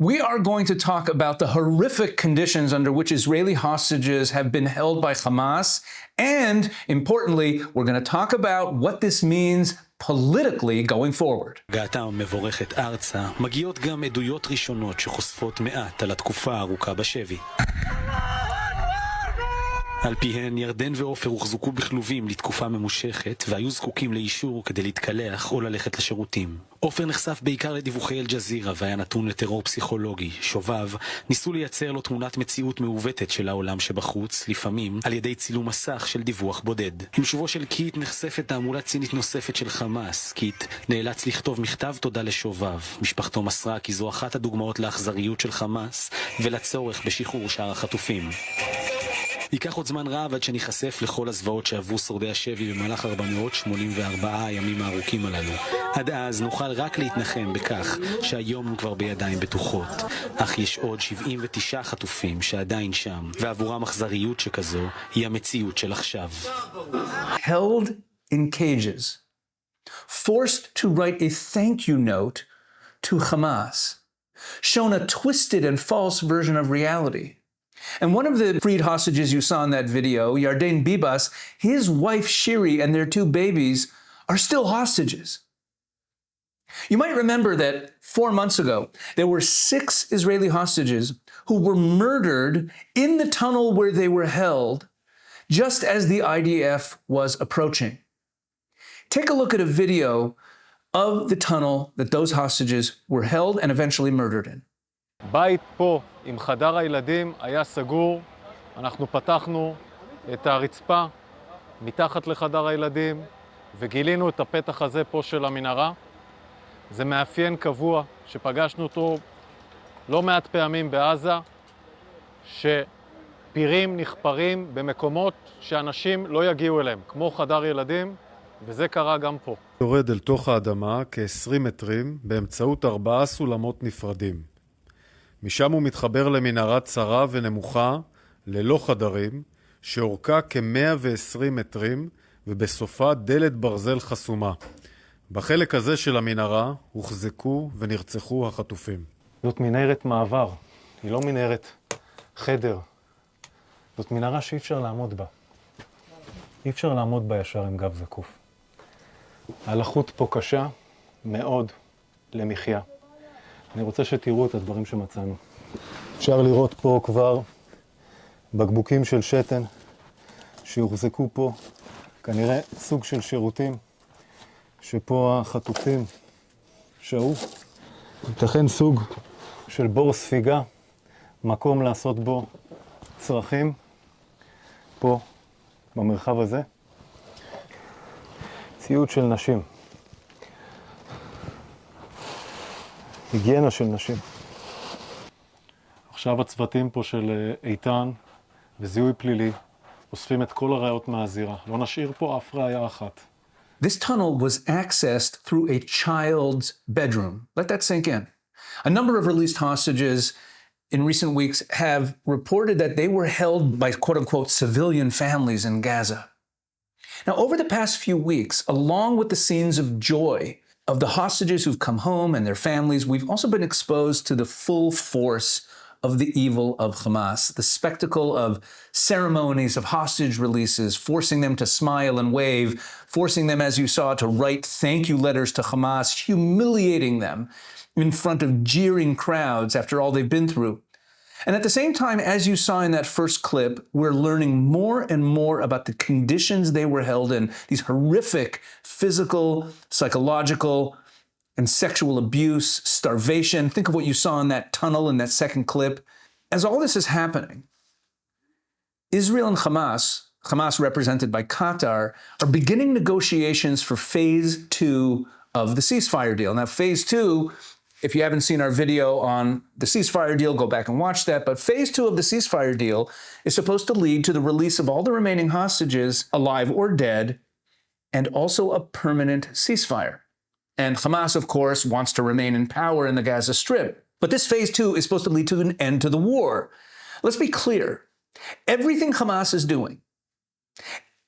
We are going to talk about the horrific conditions under which Israeli hostages have been held by Hamas. And importantly, we're going to talk about what this means politically going forward. הגעתה המבורכת ארצה, מגיעות גם עדויות ראשונות שחושפות מעט על התקופה הארוכה בשבי. על פיהן ירדן ועופר הוחזקו בכלובים לתקופה ממושכת והיו זקוקים לאישור כדי להתקלח או ללכת לשירותים. עופר נחשף בעיקר לדיווחי אל-ג'זירה והיה נתון לטרור פסיכולוגי. שובב ניסו לייצר לו תמונת מציאות מעוותת של העולם שבחוץ, לפעמים על ידי צילום מסך של דיווח בודד. עם שובו של קיט נחשפת תעמולה צינית נוספת של חמאס. קיט נאלץ לכתוב מכתב תודה לשובב. משפחתו מסרה כי זו אחת הדוגמאות לאכזריות של חמאס ולצורך בשחרור שאר החטופים. ייקח עוד זמן רב עד שניחשף לכל הזוועות שעברו שורדי השבי במהלך 484 הימים הארוכים הללו. עד אז נוכל רק להתנחם בכך שהיום הם כבר בידיים בטוחות. אך יש עוד 79 חטופים שעדיין שם, ועבורם אכזריות שכזו היא המציאות של עכשיו. Held in cages, forced to write a thank you note to Hamas, shown a twisted and false version of reality. And one of the freed hostages you saw in that video, Yarden Bibas, his wife Shiri and their 2 babies are still hostages. You might remember that 4 months ago, there were 6 Israeli hostages who were murdered in the tunnel where they were held, just as the IDF was approaching. Take a look at a video of the tunnel that those hostages were held and eventually murdered in. בית פה עם חדר הילדים היה סגור, אנחנו פתחנו את הרצפה מתחת לחדר הילדים וגילינו את הפתח הזה פה של המנהרה. זה מאפיין קבוע שפגשנו אותו לא מעט פעמים בעזה, שפירים נחפרים במקומות שאנשים לא יגיעו אליהם, כמו חדר ילדים, וזה קרה גם פה. יורד אל תוך האדמה כ-20 מטרים באמצעות 4 סולמות נפרדים. משם הוא מתחבר למנהרה צרה ונמוכה, ללא חדרים, שאורכה כ-120 מטרים, ובסופה דלת ברזל חסומה. בחלק הזה של המנהרה הוחזקו ונרצחו החטופים. זאת מנהרת מעבר, היא לא מנהרת חדר. זאת מנהרה שאי אפשר לעמוד בה. אי אפשר לעמוד בה ישר עם גב זקוף. הלחות פה קשה מאוד למחיה. אני רוצה שתראו את הדברים שמצאנו. אפשר לראות פה כבר בקבוקים של שתן שיוחזקו פה, כנראה סוג של שירותים שפה החטופים שהו. ייתכן סוג של בור ספיגה, מקום לעשות בו צרכים, פה במרחב הזה. ציוד של נשים. היגיינה של נשים. עכשיו הצוותים פה של איתן וזיהוי פלילי אוספים את כל הראיות מהזירה. לא נשאיר פה אף ראיה אחת. This tunnel was accessed through a child's bedroom. Let that sink in. A number of released hostages in recent weeks have reported that they were held by quote-unquote civilian families in Gaza. Now, over the past few weeks, along with the scenes of joy of the hostages who've come home and their families, we've also been exposed to the full force of the evil of Hamas, the spectacle of ceremonies of hostage releases, forcing them to smile and wave, forcing them, as you saw, to write thank you letters to Hamas, humiliating them in front of jeering crowds after all they've been through. And at the same time, as you saw in that first clip, we're learning more and more about the conditions they were held in, these horrific physical, psychological, and sexual abuse, starvation. Think of what you saw in that tunnel in that second clip. As all this is happening, Israel and Hamas represented by Qatar, are beginning negotiations for phase 2 of the ceasefire deal. Now, phase 2, if you haven't seen our video on the ceasefire deal, go back and watch that. But phase 2 of the ceasefire deal is supposed to lead to the release of all the remaining hostages, alive or dead, and also a permanent ceasefire. And Hamas, of course, wants to remain in power in the Gaza Strip. But this phase 2 is supposed to lead to an end to the war. Let's be clear. Everything Hamas is doing,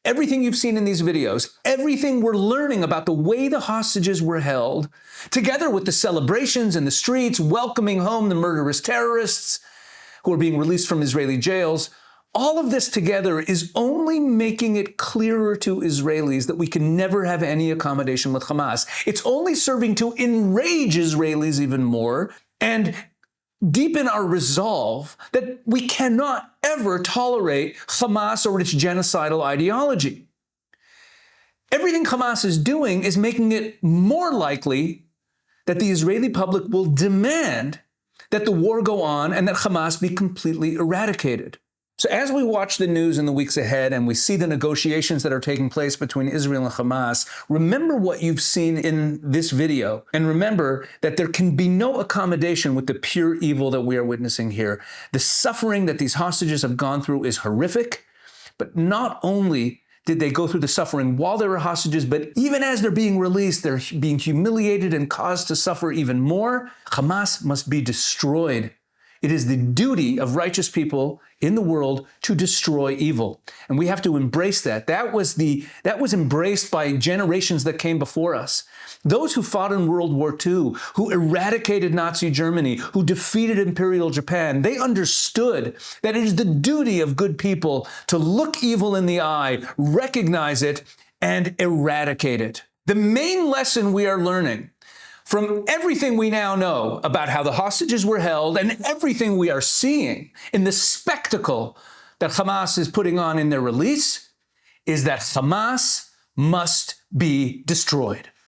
Everything you've seen in these videos, everything we're learning about the way the hostages were held, together with the celebrations in the streets, welcoming home the murderous terrorists who are being released from Israeli jails, all of this together is only making it clearer to Israelis that we can never have any accommodation with Hamas. It's only serving to enrage Israelis even more and deepen our resolve that we cannot ever tolerate Hamas or its genocidal ideology. Everything Hamas is doing is making it more likely that the Israeli public will demand that the war go on and that Hamas be completely eradicated. So as we watch the news in the weeks ahead and we see the negotiations that are taking place between Israel and Hamas, remember what you've seen in this video, and remember that there can be no accommodation with the pure evil that we are witnessing here. The suffering that these hostages have gone through is horrific, but not only did they go through the suffering while they were hostages, but even as they're being released, they're being humiliated and caused to suffer even more. Hamas must be destroyed. It is the duty of righteous people in the world to destroy evil. And we have to embrace that. That was embraced by generations that came before us. Those who fought in World War II, who eradicated Nazi Germany, who defeated Imperial Japan, they understood that it is the duty of good people to look evil in the eye, recognize it, and eradicate it. The main lesson we are learning from everything we now know about how the hostages were held and everything we are seeing in the spectacle that Hamas is putting on in their release is that Hamas must be destroyed.